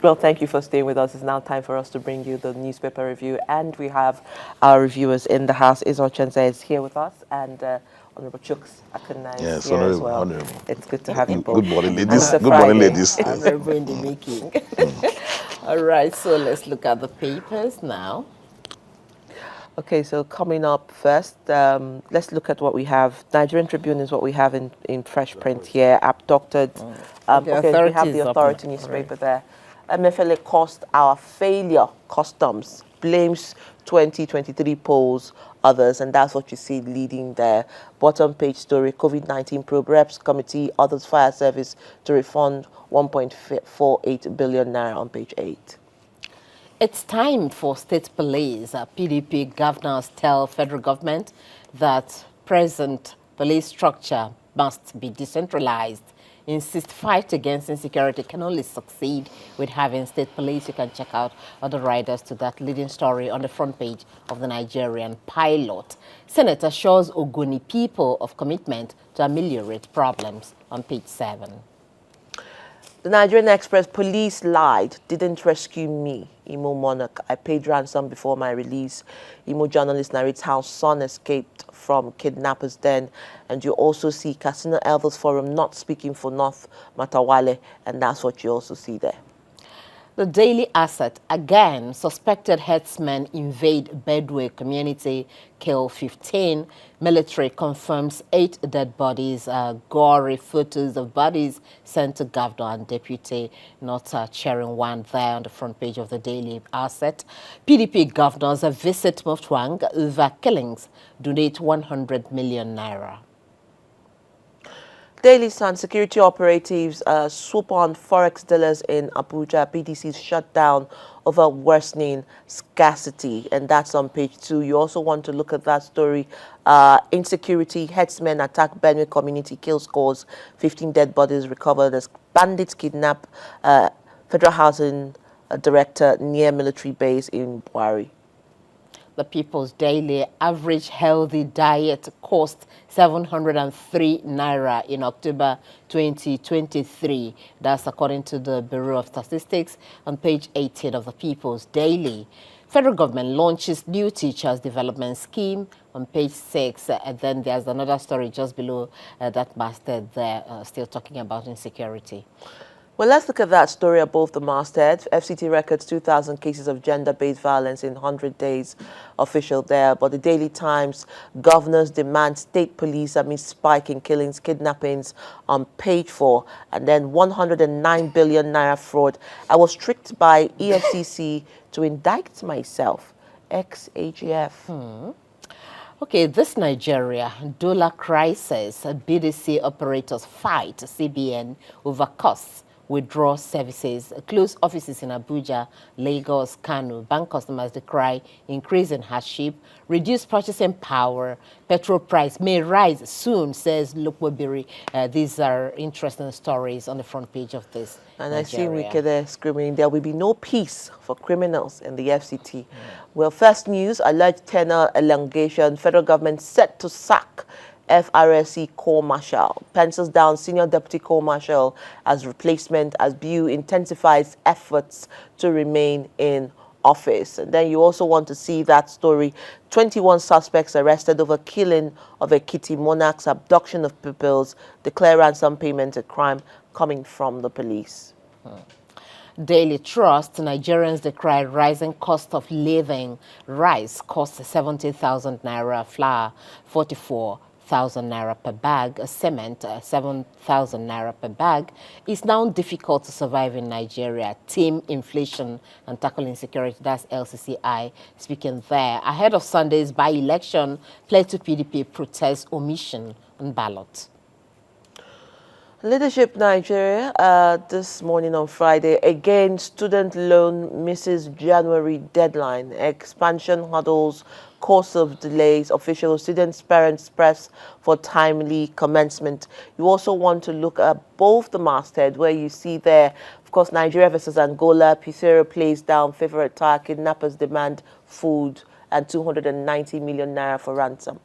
Well, thank you for staying with us. It's now time for us to bring you the newspaper review, and we have our reviewers in the house. Izor Chenze is here with us, and Honorable Chuks Akunna is Yes, here as honorable, well. honorable. It's good to have you both. Good morning, And ladies. it's a Good morning, Friday. ladies. Honorable in the making. All right, so let's look at the papers now. Okay, so coming up first, let's look at what we have. Nigerian Tribune is what we have in fresh print here. Abducted. Okay, we have the Authority newspaper there. MFLA cost our failure. Customs blames 2023 polls others, and that's what you see leading there. Bottom page story: COVID-19 probe reps committee others fire service to refund 1.48 billion naira on page 8. It's time for state police. PDP governors tell federal government that present police structure must be decentralized. Insist fight against insecurity can only succeed with having state police. You can check out other riders to that leading story on the front page of the Nigerian Pilot. Senate assures Ogoni people of commitment to ameliorate problems on page 7. The Nigerian Express: police lied, didn't rescue me. Imo monarch: I paid ransom before my release. Imo journalist narrates how son escaped from kidnappers' den. And you also see Casino Elders Forum not speaking for North Matawale, and that's what you also see there. The Daily Asset: again, suspected herdsmen invade Bedouin community, kill 15. Military confirms 8 dead bodies. Gory photos of bodies sent to governor and deputy, not sharing one there on the front page of the Daily Asset. PDP governors visit Mutwang over killings, donate 100 million naira. Daily Sun: security operatives swoop on forex dealers in Abuja. BDCs shut down over worsening scarcity, and that's on page 2. You also want to look at that story. Insecurity: headsmen attack Benue community, kill scores, 15 dead bodies recovered as bandits kidnap federal housing director near military base in Buari. The People's Daily: average healthy diet cost 703 naira in October 2023. That's according to the Bureau of Statistics on page 18 of the People's Daily. Federal government launches new teachers development scheme on page 6. And then there's another story just below that masthead there, still talking about insecurity. Well, let's look at that story above the masthead. FCT records 2,000 cases of gender-based violence in 100 days, official there. But the Daily Times: governors demand state police amid spike in killings, kidnappings on page 4. And then 109 billion naira fraud. I was tricked by EFCC to indict myself. Ex-AGF. Okay, this Nigeria, dollar crisis, BDC operators fight CBN over costs, withdraw services, close offices in Abuja, Lagos, Kano. Bank customers decry increase in hardship, reduce purchasing power, petrol price may rise soon, says Lukwabiri. These are interesting stories on the front page of this. And Nigeria. I see Wike there screaming, there will be no peace for criminals in the FCT. Well, first news: alleged tenure elongation. Federal government set to sack FRSC Corps Marshal. Pencils down Senior Deputy Corps Marshal as replacement as BU intensifies efforts to remain in office. And then you also want to see that story: 21 suspects arrested over killing of Ekiti monarchs, abduction of pupils, declare ransom payment a crime coming from the police. Daily Trust: Nigerians decry rising cost of living. Rice costs 70,000 naira, flour 44,000 naira per bag, cement 7,000 naira per bag. It's now difficult to survive in Nigeria. Team inflation and tackle insecurity. That's LCCI speaking there. Ahead of Sunday's by-election, Plateau PDP protests omission on ballot. Leadership Nigeria, this morning on Friday, again, student loan misses January deadline. Expansion hurdles, course of delays, officials, students, parents press for timely commencement. You also want to look at both the masthead, where you see there, of course, Nigeria versus Angola. Pizarro plays down favorite attire, kidnappers demand food, and 290 million naira for ransom.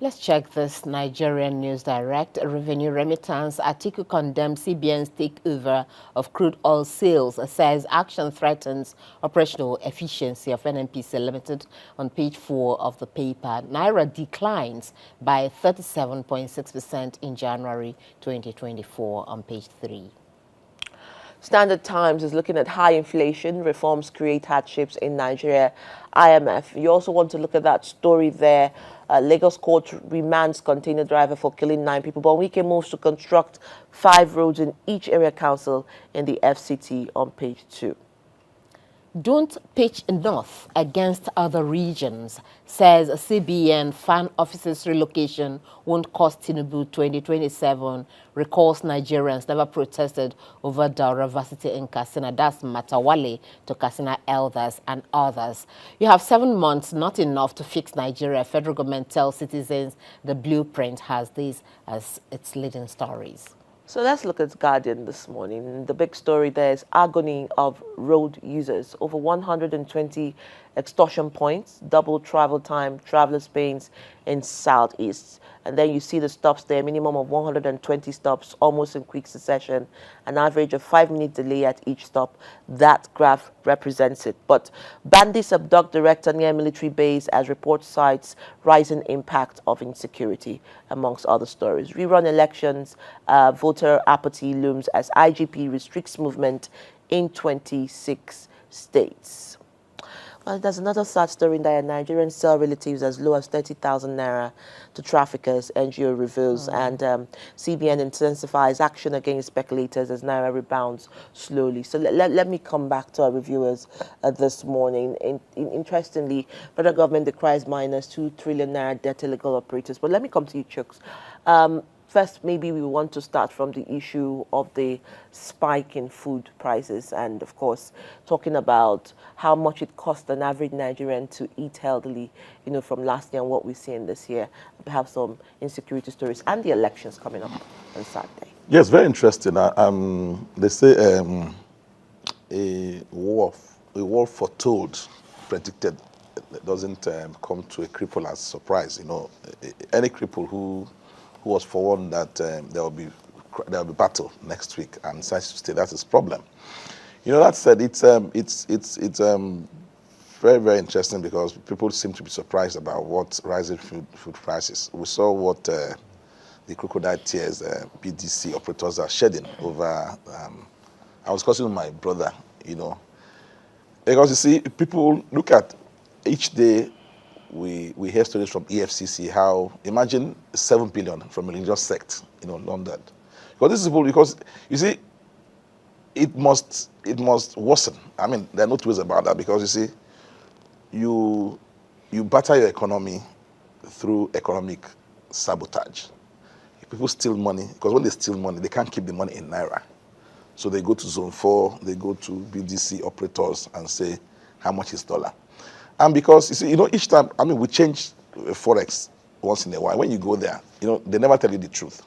Let's check this Nigerian News Direct. Revenue remittance. Atiku condemns CBN's takeover of crude oil sales, says action threatens operational efficiency of NNPC Limited on page 4 of the paper. Naira declines by 37.6% in January 2024 on page 3. Standard Times is looking at high inflation, reforms create hardships in Nigeria, IMF. You also want to look at that story there. Lagos court remands container driver for killing 9 people. But Wike moves to construct 5 roads in each area council in the FCT on page 2. Don't pitch north against other regions, says CBN. Fan offices relocation won't cost Tinubu 2027. Recalls Nigerians never protested over Daura Varsity in Katsina. That's Matawale to Katsina elders and others. You have 7 months, not enough to fix Nigeria. Federal government tells citizens the blueprint has these as its leading stories. So let's look at Guardian this morning. The big story there is agony of road users. Over 120 extortion points, double travel time, travelers' pains in Southeast. And then you see the stops there, minimum of 120 stops, almost in quick succession, an average of 5-minute delay at each stop. That graph represents it. But bandits abduct director near military base as report cites rising impact of insecurity, amongst other stories. Rerun elections, voter apathy looms as IGP restricts movement in 26 states. Well, there's another sad story in that Nigerians sell relatives as low as 30,000 naira to traffickers, NGO reveals, and CBN intensifies action against speculators as naira rebounds slowly. So let me come back to our reviewers this morning. Interestingly, federal government decries minus 2 trillion naira debt illegal operators. But let me come to you, Chooks. First, maybe we want to start from the issue of the spike in food prices and, of course, talking about how much it costs an average Nigerian to eat healthily, you know, from last year and what we're seeing this year. Perhaps some insecurity stories and the elections coming up on Saturday. Yes, very interesting. They say a war foretold, predicted, doesn't come to a cripple as surprise. You know, any cripple who was forewarned that there will be battle next week and decides to stay. That's his problem. You know, that said, it's very, very interesting because people seem to be surprised about what rising food prices. We saw what the crocodile tears BDC operators are shedding over. I was discussing with my brother, you know, because you see, people look at each day. We hear stories from EFCC how, imagine 7 billion from a religious sect, you know, London. Because this is because you see, it must worsen. I mean, there are no two ways about that because you see, you batter your economy through economic sabotage. People steal money because when they steal money, they can't keep the money in naira. So they go to Zone 4, they go to BDC operators and say, how much is dollar? And because, you see, you know, each time, I mean, we change Forex once in a while. When you go there, you know, they never tell you the truth.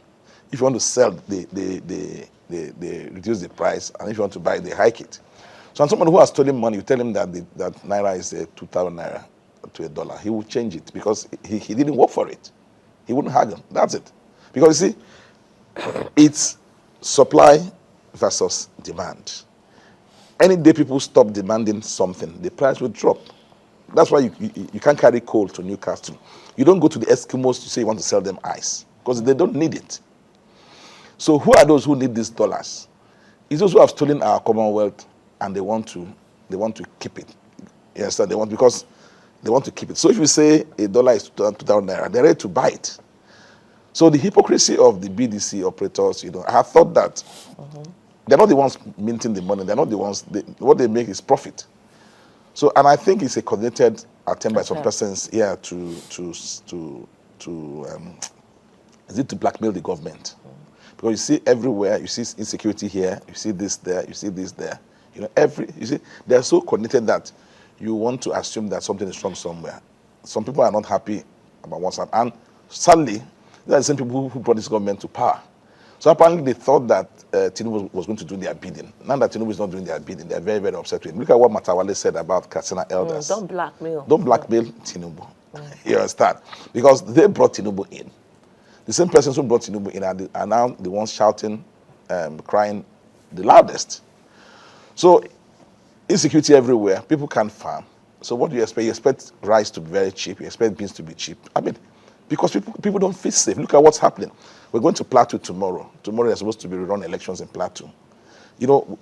If you want to sell, they reduce the price. And if you want to buy, they hike it. So when someone who has stolen money, you tell him that that naira is 2,000 naira to a dollar. He will change it because he didn't work for it. He wouldn't haggle. That's it. Because, you see, it's supply versus demand. Any day people stop demanding something, the price will drop. That's why you can't carry coal to Newcastle. You don't go to the Eskimos to say you want to sell them ice because they don't need it. So who are those who need these dollars? It's those who have stolen our Commonwealth and they want to keep it. Yes, because they want to keep it. So if you say a dollar is 2,000 naira, they're ready to buy it. So the hypocrisy of the BDC operators, you know, I have thought that they're not the ones minting the money. They're not the ones. What they make is profit. So, and I think it's a coordinated attempt by some persons here to blackmail the government. Because you see everywhere, you see insecurity here, you see this there, you see this there. You know, you see, they're so coordinated that you want to assume that something is wrong somewhere. Some people are not happy about what's happening. And sadly, these are the same people who brought this government to power. So apparently they thought that Tinubu was going to do their bidding. Now that Tinubu is not doing their bidding, they're very, very upset with him. Look at what Matawale said about Katsina elders. Don't blackmail. Don't blackmail Tinubu. You understand? Because they brought Tinubu in. The same persons who brought Tinubu in are now the ones shouting, crying the loudest. So insecurity everywhere. People can't farm. So what do you expect? You expect rice to be very cheap. You expect beans to be cheap. I mean, because people don't feel safe. Look at what's happening. We're going to Plateau tomorrow. Tomorrow there's supposed to be rerun elections in Plateau. You know,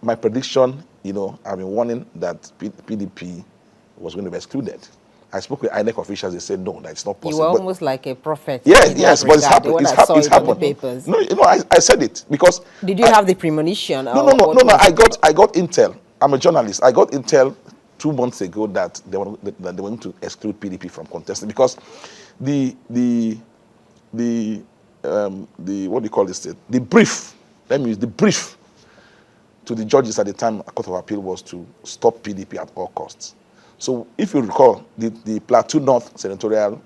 my prediction, you know, I've been warning that PDP was going to be excluded. I spoke with INEC officials. They said no, that's not possible. You were almost like a prophet. Yes, but it's happened. When It's I saw it on the happened. papers. No, you know, I said it because. Did you have the premonition? No. I got intel. I'm a journalist. I got intel 2 months ago that they were going to exclude PDP from contesting because the what do you call this? The brief. Let me use the brief to the judges at the time. A court of appeal was to stop PDP at all costs. So if you recall, the Plateau North Senatorial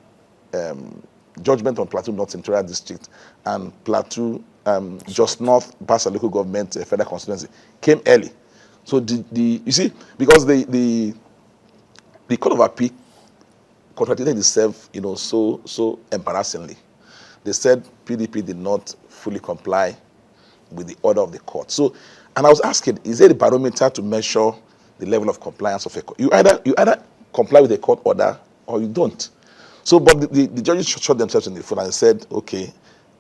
judgment on Plateau North Senatorial District and Plateau Just North Basa Local Government Federal Constituency came early. So you see, because the Court of Appeal contradicted itself, you know, so embarrassingly. They said PDP did not fully comply with the order of the court. So, and I was asking, is there a barometer to measure the level of compliance of a court? You either comply with the court order or you don't. So, but the judges shot themselves in the foot and said, okay,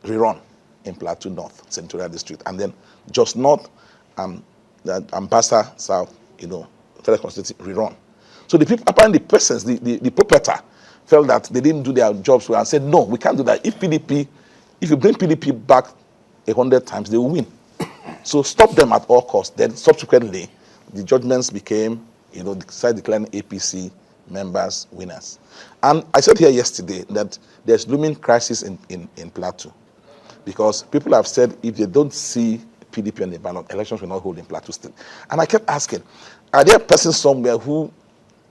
rerun in Plateau North Senatorial District, and then Just North and Ambassa South, you know, Federal Constituency rerun. So the people, apparently the persons, the proprietor, felt that they didn't do their jobs well and said, no, we can't do that. If you bring PDP back 100 times, they will win. So stop them at all costs. Then subsequently, the judgments became, you know, decided declaring APC members winners. And I said here yesterday that there's looming crisis in Plateau because people have said if they don't see PDP on the ballot, elections will not hold in Plateau State. And I kept asking, are there persons somewhere who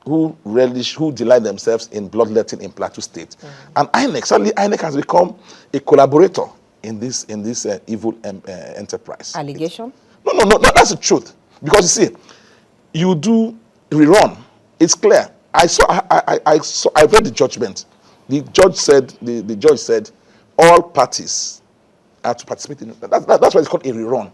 delight themselves in bloodletting in Plateau State? And INEC has become a collaborator in this evil enterprise. Allegation? No, that's the truth. Because you see, you do rerun. It's clear. I read the judgment. The judge said all parties are to participate in it. That's why it's called a rerun.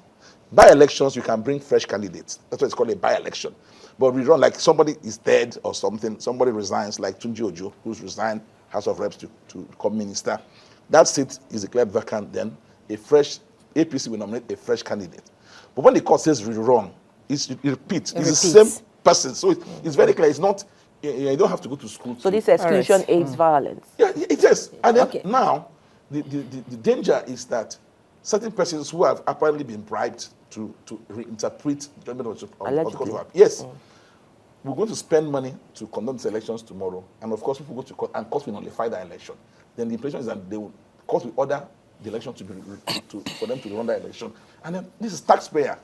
By elections, you can bring fresh candidates. That's why it's called a by-election. But rerun, like somebody is dead or something, somebody resigns, like Tunji Ojo, who's resigned House of Reps to become minister. That seat is declared vacant, then a fresh APC will nominate a fresh candidate. But when the court says rerun, it repeats. It's the same person. So it's very clear. It's not, you don't have to go to school. So this exclusion aids violence. Yeah, it is. And then now, the danger is that certain persons who have apparently been bribed to reinterpret the judgment of the Court of Appeal. Yes. We're going to spend money to conduct elections tomorrow. And of course, people go to court and court will nullify the election. Then the impression is that court will order the election for them to run that election. And then this is taxpayer.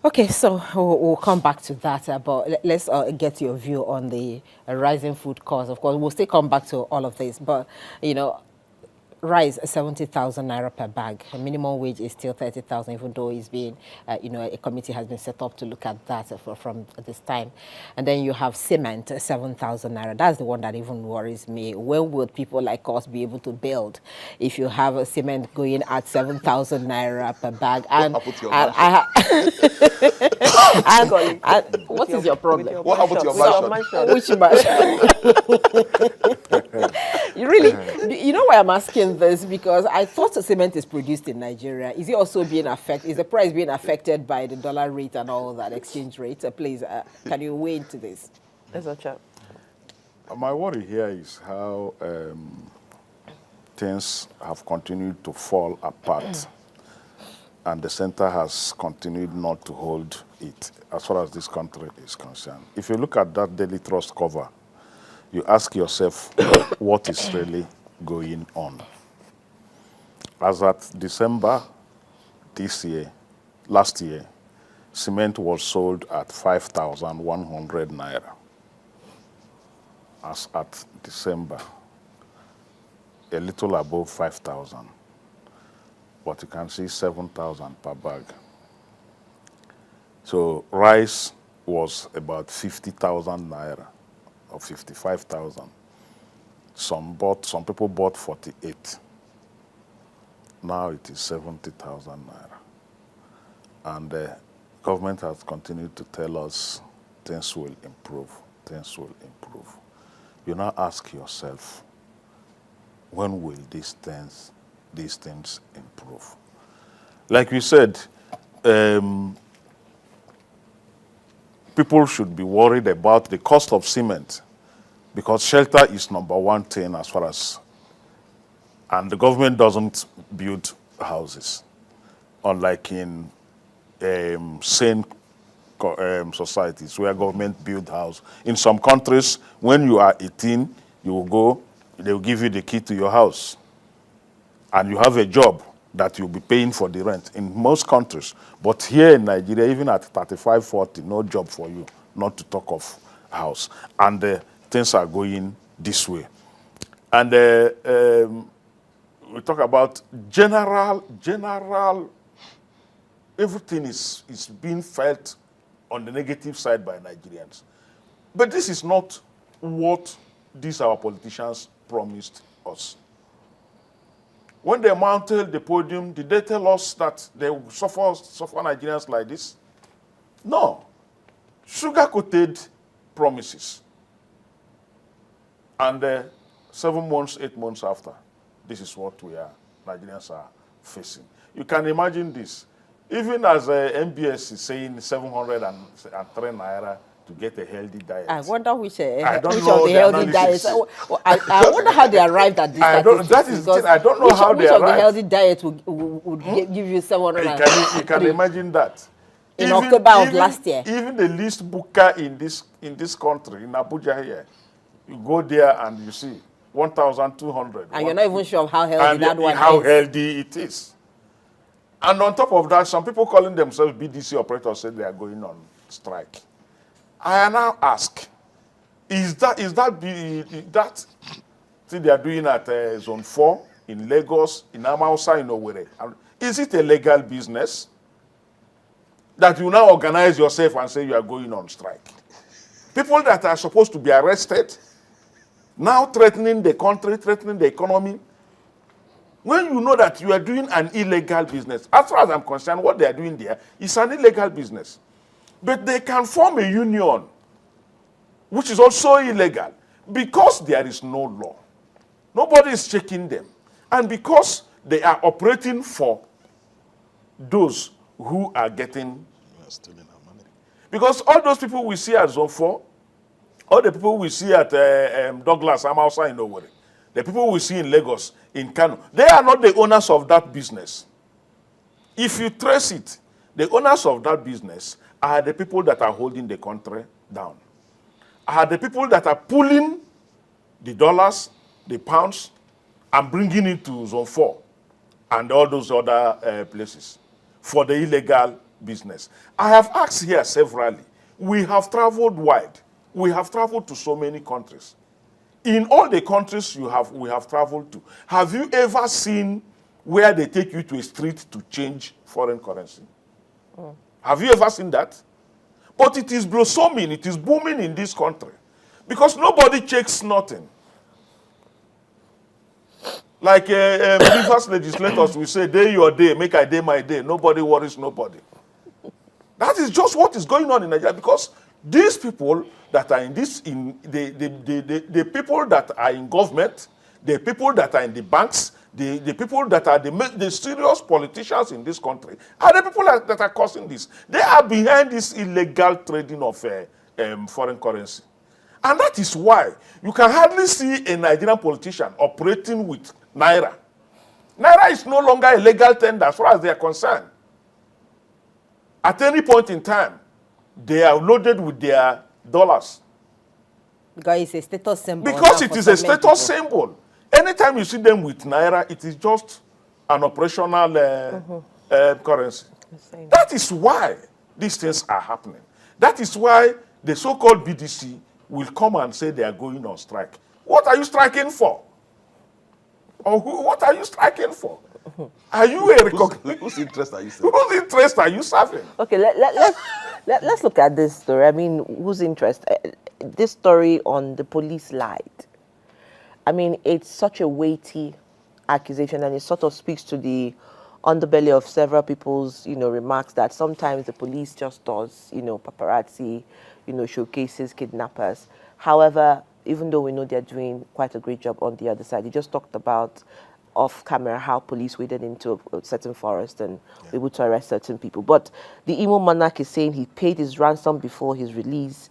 Okay, so we'll come back to that, but let's get your view on the rising food costs. Of course, we'll still come back to all of this, but, you know, rice 70,000 naira per bag. The minimum wage is still 30,000, even though it's been, you know, a committee has been set up to look at that from this time. And then you have cement, 7,000 naira. That's the one that even worries me. When will people like us be able to build if you have a cement going at 7,000 naira per bag? And what is your problem? What happened to your mansion? Which mansion? You know why I'm asking this? Because I thought the cement is produced in Nigeria. Is it also being affected? Is the price being affected by the dollar rate and all that exchange rate? Please, can you weigh into this? That's a chat. My worry here is how things have continued to fall apart, and the center has continued not to hold it as far as this country is concerned. If you look at that Daily Trust cover, you ask yourself what is really going on. As at December last year, cement was sold at 5,100 naira. As at December, a little above 5,000. But you can see 7,000 per bag. So rice was about 50,000 naira or 55,000. Some people bought 48. Now it is 70,000 naira. And the government has continued to tell us things will improve, things will improve. You now ask yourself, when will these things improve? Like we said, people should be worried about the cost of cement, because shelter is number one thing as far as, and the government doesn't build houses, unlike in sane societies where government build house. In some countries, when you are 18, you will go, they will give you the key to your house, and you have a job that you'll be paying for the rent in most countries. But here in Nigeria, even at 35, 40, no job for you, not to talk of house. And things are going this way. And we talk about general, everything is being felt on the negative side by Nigerians. But this is not what these our politicians promised us. When they mounted the podium, did they tell us that they would suffer Nigerians like this? No. Sugar-coated promises. And 7 months, 8 months after, this is what Nigerians are facing. You can imagine this. Even as MBS is saying 703 naira to get a healthy diet. I wonder which of the the healthy diets. I wonder how they arrived at this. I don't know how they arrived. Which of the healthy diets would give you 700? You can imagine that. In October of last year. Even the least booker in this country, in Abuja here, you go there and you see 1,200. And you're not even sure of how healthy that one is. How healthy it is. And on top of that, some people calling themselves BDC operators said they are going on strike. I now ask, is that thing they are doing at Zone 4 in Lagos, in Amausa, in Owerri? Is it a legal business that you now organize yourself and say you are going on strike? People that are supposed to be arrested, now threatening the country, threatening the economy, when you know that you are doing an illegal business. As far as I'm concerned, what they are doing there is an illegal business. But they can form a union, which is also illegal, because there is no law. Nobody is checking them. And because they are operating for those who are stealing our money. Because all those people we see at Zone 4, all the people we see at Douglas, Amausa in Owerri, the people we see in Lagos, in Kano, they are not the owners of that business. If you trace it, the owners of that business are the people that are holding the country down, are the people that are pulling the dollars, the pounds, and bringing it to Zone 4 and all those other places for the illegal business. I have asked here severally. We have traveled wide. We have traveled to so many countries. In all the countries we have traveled to, have you ever seen where they take you to a street to change foreign currency? Have you ever seen that? But it is blossoming, it is booming in this country. Because nobody checks nothing. Like Rivers legislators will say, day your day, make I day my day. Nobody worries nobody. That is just what is going on in Nigeria, because these people that are the people that are in government, the people that are in the banks, the people that are the serious politicians in this country are the people that are causing this. They are behind this illegal trading of foreign currency. And that is why you can hardly see a Nigerian politician operating with Naira. Naira is no longer a legal tender as far as they are concerned. At any point in time, they are loaded with their dollars. Because it's a status symbol. Because it is a status symbol. Anytime you see them with Naira, it is just an operational currency. That is why these things are happening. That is why the so-called BDC will come and say they are going on strike. What are you striking for? Or what are you striking for? Are you a whose interest are you serving? Whose interest are you serving? Okay, let's look at this story. I mean, whose interest? This story on the police lied. I mean, it's such a weighty accusation, and it sort of speaks to the underbelly of several people's, remarks that sometimes the police just does, paparazzi, showcases kidnappers. However, even though we know they're doing quite a great job on the other side, he just talked about off camera how police waded into a certain forest and were able to arrest certain people. But the Imo monarch is saying he paid his ransom before his release.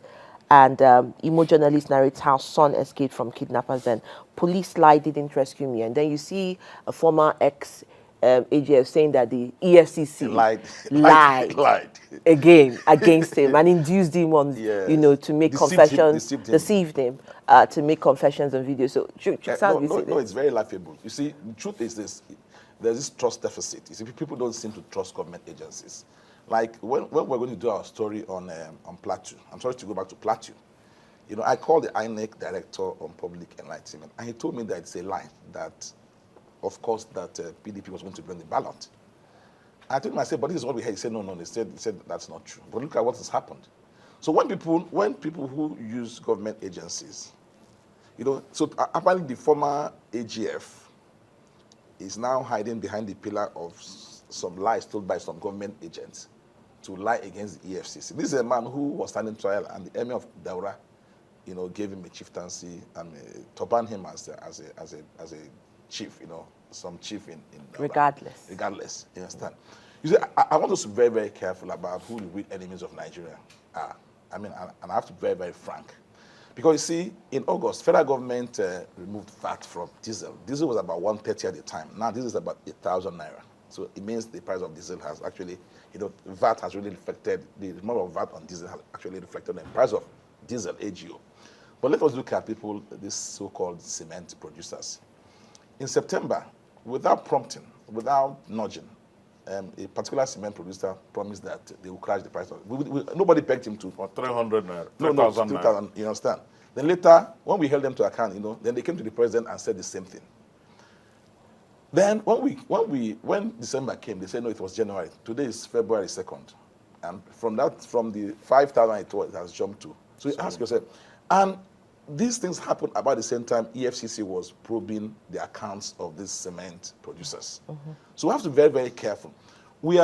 And Imo journalist narrates how son escaped from kidnappers and police lied, didn't rescue me. And then you see a former ex AGF saying that the EFCC lied again against him and induced him on, to make confessions, deceived him to make confessions and videos. So, no, it's very laughable. You see, the truth is this: there's this trust deficit. You see, people don't seem to trust government agencies. Like when we're going to do our story on Plateau, I'm sorry to go back to Plateau. I called the INEC director on public enlightenment, and he told me that it's a lie that, of course, that PDP was going to bring the ballot. I told him, I said, but this is what we heard. He said, no. He said that's not true. But look at what has happened. So when people who use government agencies, so apparently the former AGF is now hiding behind the pillar of some lies told by some government agents to lie against the EFCC. This is a man who was standing trial, and the Emir of Daura, gave him a chieftaincy and turbaned him as a chief, some chief in Daura. Regardless, you understand? You see, I want us to be very, very careful about who the real enemies of Nigeria are. I mean, and I have to be very, very frank. Because you see, in August, federal government removed VAT from diesel. Diesel was about 130 at the time. Now this is about 8,000 naira. So it means the price of diesel has actually, VAT has really reflected, the amount of VAT on diesel has actually reflected the price of diesel, AGO. But let us look at people, these so-called cement producers. In September, without prompting, without nudging, a particular cement producer promised that they will crash the price of it. Nobody begged him to. For 300 naira, 3,000 naira. You understand? Then later, when we held them to account, then they came to the president and said the same thing. Then when December came, they said no, it was January. Today is February 2nd, and from the 5,000 it has jumped to. So you ask yourself, and these things happened about the same time EFCC was probing the accounts of these cement producers. So we have to be very, very careful. We've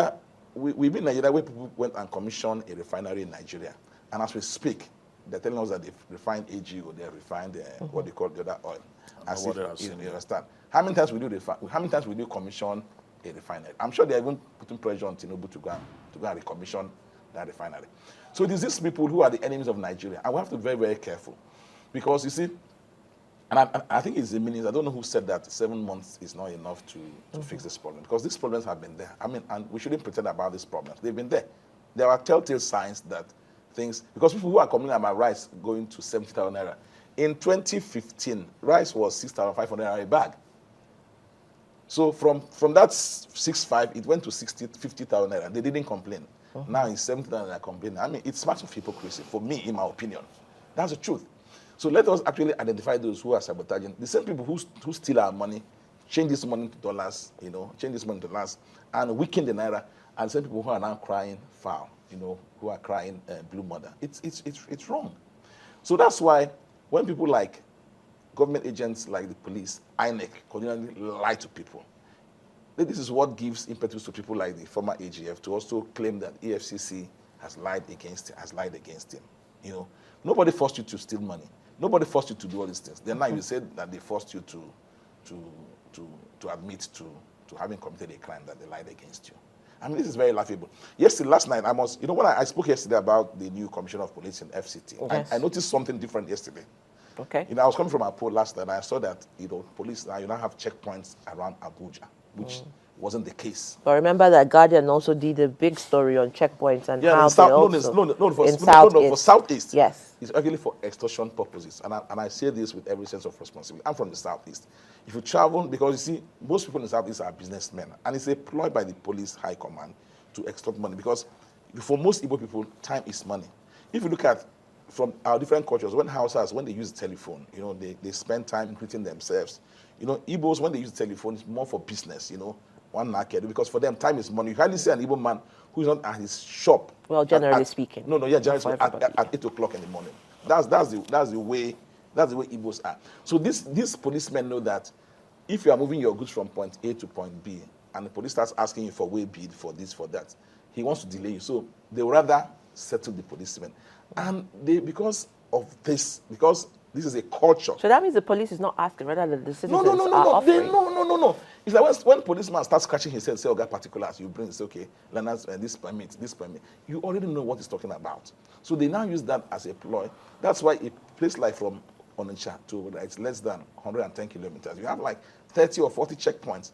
been in Nigeria where people went and commissioned a refinery in Nigeria, and as we speak, they're telling us that they've refined AGO, they refined what they call the other oil. As if, you understand. How many times will you commission a refinery? I'm sure they're even putting pressure on Tinubu to go and recommission that refinery. So it is these people who are the enemies of Nigeria, and we have to be very, very careful. Because you see, and I think it's the meanings, I don't know who said that 7 months is not enough to fix this problem. Because these problems have been there. I mean, and we shouldn't pretend about these problems. They've been there. There are telltale signs that things, because people who are complaining about rice going to 70,000 naira. In 2015, rice was 6,500 naira a bag. So from that 6.5, it went to 50,000 naira. They didn't complain. Now it's 70,000 naira complaining. I mean, it's much of hypocrisy for me, in my opinion. That's the truth. So let us actually identify those who are sabotaging. The same people who steal our money, change this money to dollars, and weaken the naira, and the same people who are now crying foul, who are crying blue mother. It's wrong. So that's why when people like government agents like the police, INEC, continually lie to people, this is what gives impetus to people like the former AGF to also claim that EFCC has lied against him. Nobody forced you to steal money. Nobody forced you to do all these things. Then now you said that they forced you to admit to having committed a crime, that they lied against you. I mean, this is very laughable. Last night, when I spoke yesterday about the new commissioner of police in FCT, yes. I noticed something different yesterday. Okay. I was coming from Apo last night, and I saw that, police now, have checkpoints around Abuja, which wasn't the case. But remember that Guardian also did a big story on checkpoints and how for Southeast. Yes. It's actually for extortion purposes. And I say this with every sense of responsibility. I'm from the Southeast. If you travel, because you see, most people in the Southeast are businessmen, and it's employed by the police high command to extort money, because for most Igbo people, time is money. If you look at from our different cultures, when they use the telephone, they spend time greeting themselves. Igbos, when they use the telephone, it's more for business, one market, because for them, time is money. You hardly see an Igbo man who's not at his shop. Well, generally speaking. Generally speaking, at 8 o'clock in the morning. That's the way That's the way Igbos are. So these policemen know that if you are moving your goods from point A to point B, and the police starts asking you for way bid, for this, for that, he wants to delay you. So they would rather settle the policemen. And because of this, because this is a culture. So that means the police is not asking, rather than the citizens No. are offering. No. It's like when policeman starts scratching his head, say, "Oh, got particulars," you bring, say, "Okay, learners, this permit. You already know what he's talking about. So they now use that as a ploy. That's why a place like from Onitsha to it's less than 110 kilometers, you have like 30 or 40 checkpoints.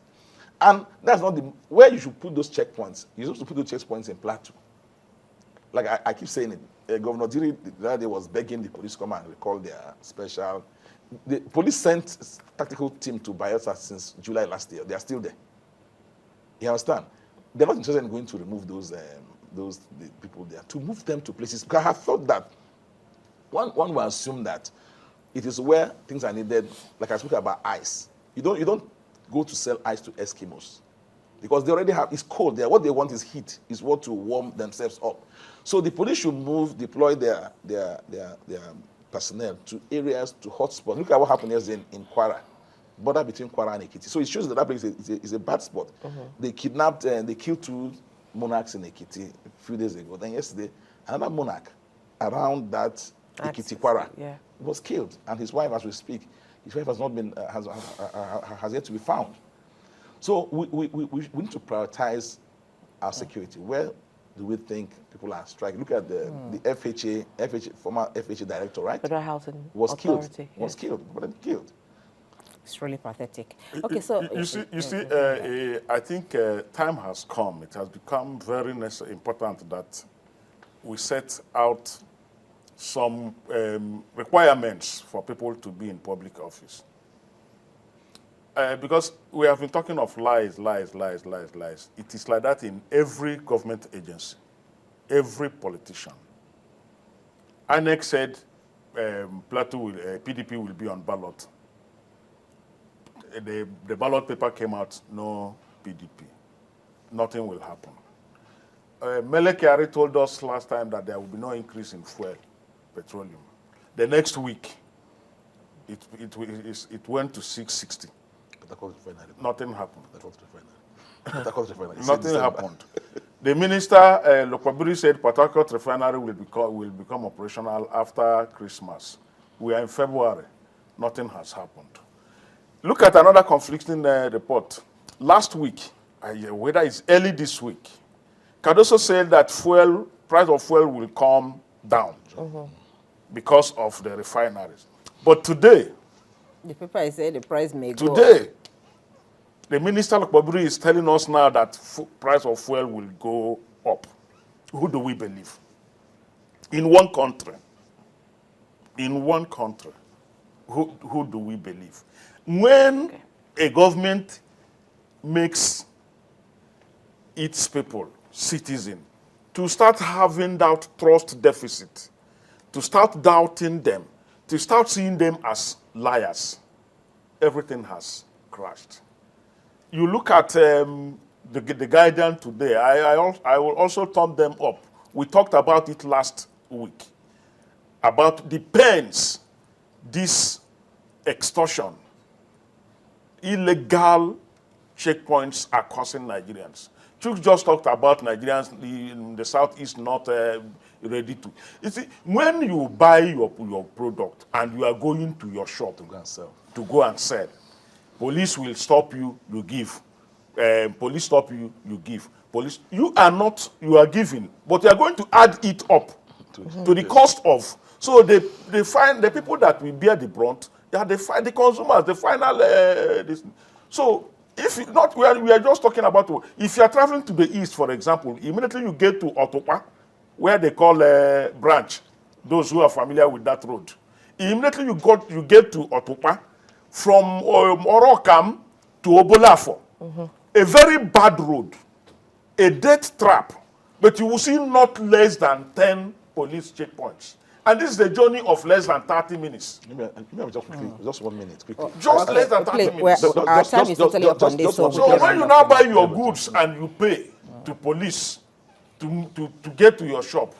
And that's not where you should put those checkpoints. You're supposed to put those checkpoints in Plateau. Like I keep saying it, Governor Diri the other day was begging the police to come and recall their special. The police sent tactical team to Bayelsa since July last year. They are still there. You understand? They're not interested in going to remove the people there, to move them to places. Because I have thought that one will assume that it is where things are needed. Like I spoke about ice. You don't go to sell ice to Eskimos, because they already have, it's cold there. What they want is heat, is what to warm themselves up. So the police should deploy their personnel to areas, to hotspots. Look at what happened yesterday in Kwara, border between Kwara and Ekiti. So it shows that place is a bad spot. They kidnapped and they killed 2 monarchs in Ekiti a few days ago. Then yesterday, another monarch around that Ekiti Kwara was killed, and his wife, as we speak, his wife has not been has yet to be found. So we need to prioritize our security. Where do we think people are striking? Look at the FHA, former FHA director, right? Federal Housing was Authority, killed. Was killed. It's really pathetic. Okay, so you see, I think time has come. It has become very important that we set out some requirements for people to be in public office. Because we have been talking of lies. It is like that in every government agency, every politician. INEC said PDP will be on ballot. The ballot paper came out, no PDP. Nothing will happen. Mele Kyari told us last time that there will be no increase in fuel, petroleum. The next week, it went to 660. Nothing happened. Nothing happened. The minister, Lokpabiri, said Port Harcourt refinery will become operational after Christmas. We are in February. Nothing has happened. Look at another conflicting report. Last week, whether it's early this week, Cardoso said that price of fuel will come down because of the refineries. But today, the paper said the price may go up. Today, the minister Lokpabiri is telling us now that price of fuel will go up. Who do we believe? In one country, who do we believe? When a government makes its people, citizens, to start having that trust deficit, to start doubting them, to start seeing them as liars, everything has crashed. You look at the Guardian today. I will also turn them up. We talked about it last week, about the pains this extortion, illegal checkpoints are causing Nigerians. Chuk just talked about Nigerians in the southeast not ready to. You see, when you buy your product and you are going to your shop to go and sell, police will stop you, you give. Police stop you, you give. Police, you are giving, but you are going to add it up to the cost of. So they find the people that will bear the brunt. They find the consumers, the final. So if not, we are just talking about if you are traveling to the east, for example, immediately you get to Otopa, where they call branch. Those who are familiar with that road, immediately you get to Otopa. From Orokam to Obolafo, a very bad road, a death trap, but you will see not less than 10 police checkpoints. And this is a journey of less than 30 minutes. Just 1 minute, quickly. Just less than 30 minutes. Our time is totally upon this. So when you now buy your goods and you pay to police to get to your shop,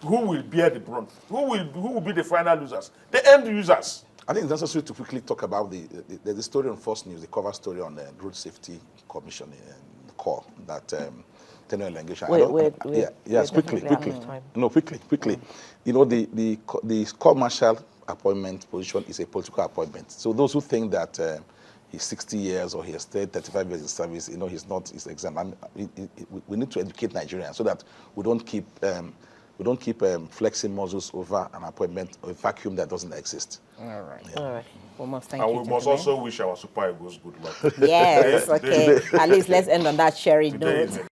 who will bear the brunt? Who will be the final users? The end users. I think it's necessary to quickly talk about the story on First News, the cover story on the Road Safety Commission in the core that tenure elongation. Yes, quickly. Time. No, quickly. You know, the Corps Marshal appointment position is a political appointment. So those who think that he's 60 years or he has stayed 35 years in service, you know, he's exempt. We need to educate Nigerians so that we don't keep flexing muscles over an appointment or a vacuum that doesn't exist. All right. Yeah. All right. We must thank And you, we must gentlemen. also wish our Super Eagles good luck. Yes, Today- okay. At least let's end on that cherry Today note. is a